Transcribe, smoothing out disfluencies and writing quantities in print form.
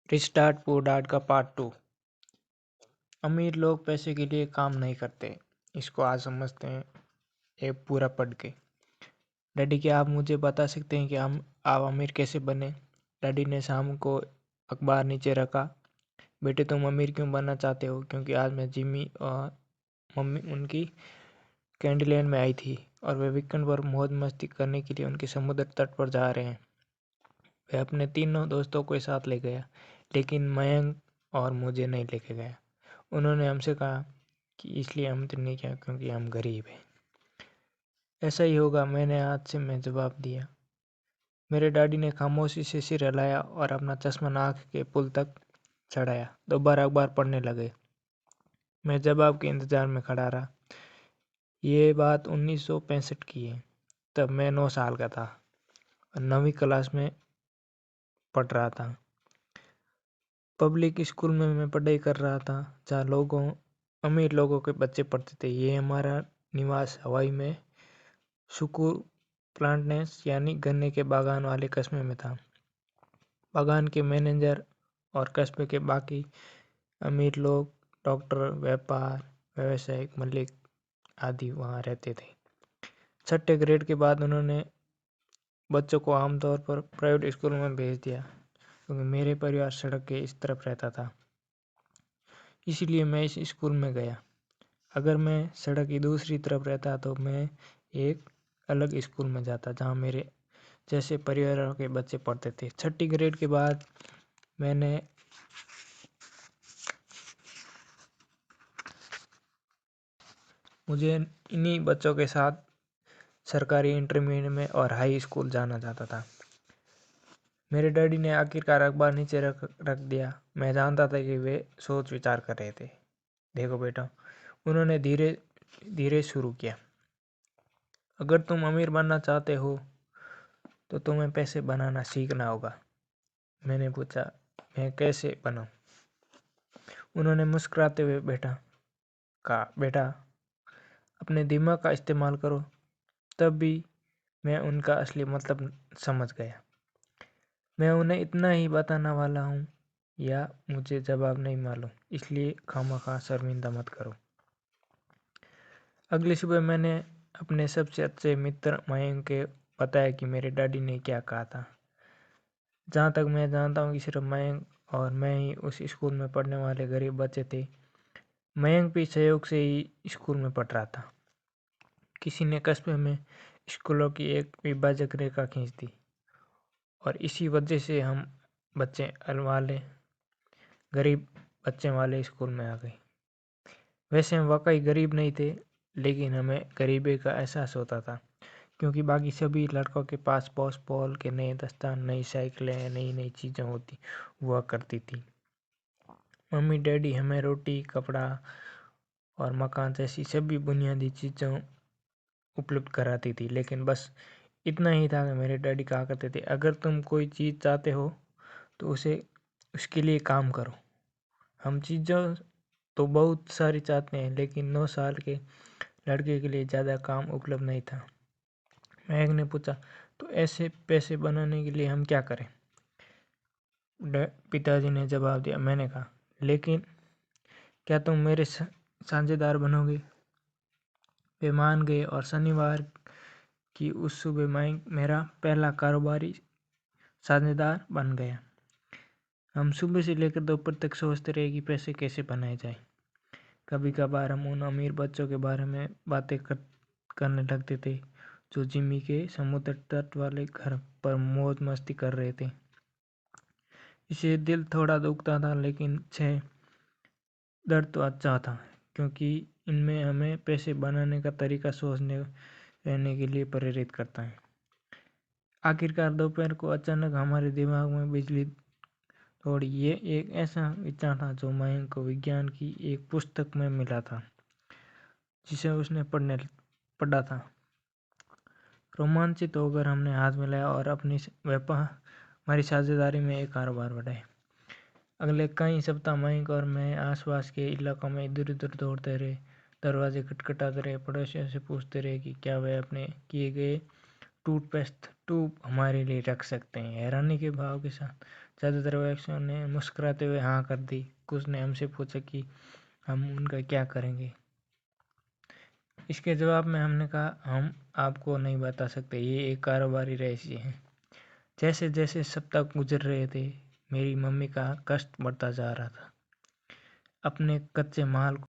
Rich dad poor dad का part 2। अमीर लोग पैसे के लिए काम नहीं करते, इसको आज समझते हैं ये पूरा पढ़ के। डैडी, क्या आप मुझे बता सकते हैं कि आप अमीर कैसे बने? डैडी ने शाम को अखबार नीचे रखा। बेटे, तुम अमीर क्यों बनना चाहते हो? क्योंकि आज मैं जिमी और मम्मी उनकी कैंडीलैंड में आई थी और वे वीकेंड पर मौज मस्ती करने के लिए उनके समुद्र तट पर जा रहे हैं। वह अपने तीनों दोस्तों को साथ ले गया, लेकिन मयंक और मुझे नहीं लेके गया। उन्होंने हमसे कहा कि इसलिए आमंत्रित नहीं किया क्योंकि हम गरीब हैं। ऐसा ही होगा, मैंने हाथ से मैं जवाब दिया। मेरे डैडी ने खामोशी से सिर हिलाया और अपना चश्मा नाक के पुल तक चढ़ाया। दोबारा अखबार पढ़ने लगे। मैं जवाब के इंतजार में खड़ा रहा। ये बात 1965 की है। तब मैं 9 साल का था और 9वीं क्लास में पढ़ रहा था। पब्लिक स्कूल में मैं पढ़ाई कर रहा था, जहाँ अमीर लोगों के बच्चे पढ़ते थे। ये हमारा निवास हवाई में सुकूर प्लांटनेस यानी गन्ने के बागान वाले कस्बे में था। बागान के मैनेजर और कस्बे के बाकी अमीर लोग, डॉक्टर, व्यावसायिक मालिक आदि वहाँ रहते थे। छठे ग्रेड के बाद उन्होंने बच्चों को आमतौर पर प्राइवेट स्कूल में भेज दिया, क्योंकि मेरे परिवार सड़क के इस तरफ रहता था। इसलिए मैं इस स्कूल में गया। अगर मैं सड़क की दूसरी तरफ रहता तो मैं एक अलग स्कूल में जाता, जहाँ मेरे जैसे परिवारों के बच्चे पढ़ते थे। छठी ग्रेड के बाद मुझे इन्हीं बच्चों के साथ सरकारी इंटरमीडिएट में और हाई स्कूल जाना चाहता था। मेरे डैडी ने आखिरकार अखबार नीचे रख दिया। मैं जानता था कि वे सोच विचार कर रहे थे। देखो बेटा, उन्होंने धीरे धीरे शुरू किया, अगर तुम अमीर बनना चाहते हो तो तुम्हें पैसे बनाना सीखना होगा। मैंने पूछा, मैं कैसे बनूं? उन्होंने मुस्कुराते हुए बेटा, अपने दिमाग का इस्तेमाल करो। तब भी मैं उनका असली मतलब समझ गया। मैं उन्हें इतना ही बताने वाला हूँ या मुझे जवाब नहीं मालूम, इसलिए खामखा शर्मिंदा मत करो। अगली सुबह मैंने अपने सबसे अच्छे मित्र मयंक के बताया कि मेरे डैडी ने क्या कहा था। जहाँ तक मैं जानता हूँ कि सिर्फ मयंक और मैं ही उस स्कूल में पढ़ने वाले गरीब बच्चे थे। मयंक भी सहयोग से ही स्कूल में पढ़ रहा था। किसी ने कस्बे में स्कूलों की एक विभाजक रेखा खींच दी और इसी वजह से हम बच्चे वाले गरीब बच्चे वाले स्कूल में आ गए। वैसे हम वाकई गरीब नहीं थे, लेकिन हमें गरीबी का एहसास होता था, क्योंकि बाकी सभी लड़कों के पास पॉस पॉल के नए दस्तान, नई साइकिलें, नई नई चीज़ें होती हुआ करती थी। मम्मी डैडी हमें रोटी, कपड़ा और मकान जैसी सभी बुनियादी चीज़ों उपलब्ध कराती थी, लेकिन बस इतना ही था कि मेरे डैडी कहा करते थे, अगर तुम कोई चीज़ चाहते हो तो उसके लिए काम करो। हम चीज़ों तो बहुत सारी चाहते हैं, लेकिन 9 साल के लड़के के लिए ज़्यादा काम उपलब्ध नहीं था। महक ने पूछा, तो ऐसे पैसे बनाने के लिए हम क्या करें? पिताजी ने जवाब दिया। मैंने कहा, लेकिन क्या तुम मेरे साझेदार बनोगे? वे मान गए और शनिवार की उस सुबह माइक मेरा पहला कारोबारी साझेदार बन गया। हम सुबह से लेकर दोपहर तक सोचते रहे कि पैसे कैसे बनाए जाए। कभी कभार हम उन अमीर बच्चों के बारे में करने लगते थे जो जिमी के समुद्र तट वाले घर पर मौज मस्ती कर रहे थे। इससे दिल थोड़ा दुखता था, लेकिन दर्द तो अच्छा था, क्योंकि इनमें हमें पैसे बनाने का तरीका सोचने रहने के लिए प्रेरित करता है। आखिरकार दोपहर को अचानक हमारे दिमाग में बिजली दौड़ी। ये एक ऐसा विचार था जो मयंक को विज्ञान की एक पुस्तक में मिला था, जिसे उसने पढ़ा था। रोमांचित होकर हमने हाथ मिलाया और हमारी साझेदारी में एक कारोबार बढ़ाए। अगले कई सप्ताह मयंक और मैं आसपास के इलाकों में इधर उधर दौड़ते रहे, दरवाजे खटखटाते रहे, पड़ोसियों से पूछते रहे कि क्या वे अपने किए गए टूथपेस्ट ट्यूब हमारे लिए रख सकते हैं। हैरानी के भाव के साथ ज़्यादातर व्यक्तियों ने मुस्कुराते हुए हाँ कर दी। कुछ ने हमसे पूछा कि हम उनका क्या करेंगे। इसके जवाब में हमने कहा, हम आपको नहीं बता सकते, ये एक कारोबारी रहस्य है। जैसे जैसे सप्ताह गुजर रहे थे, मेरी मम्मी का कष्ट बढ़ता जा रहा था। अपने कच्चे माल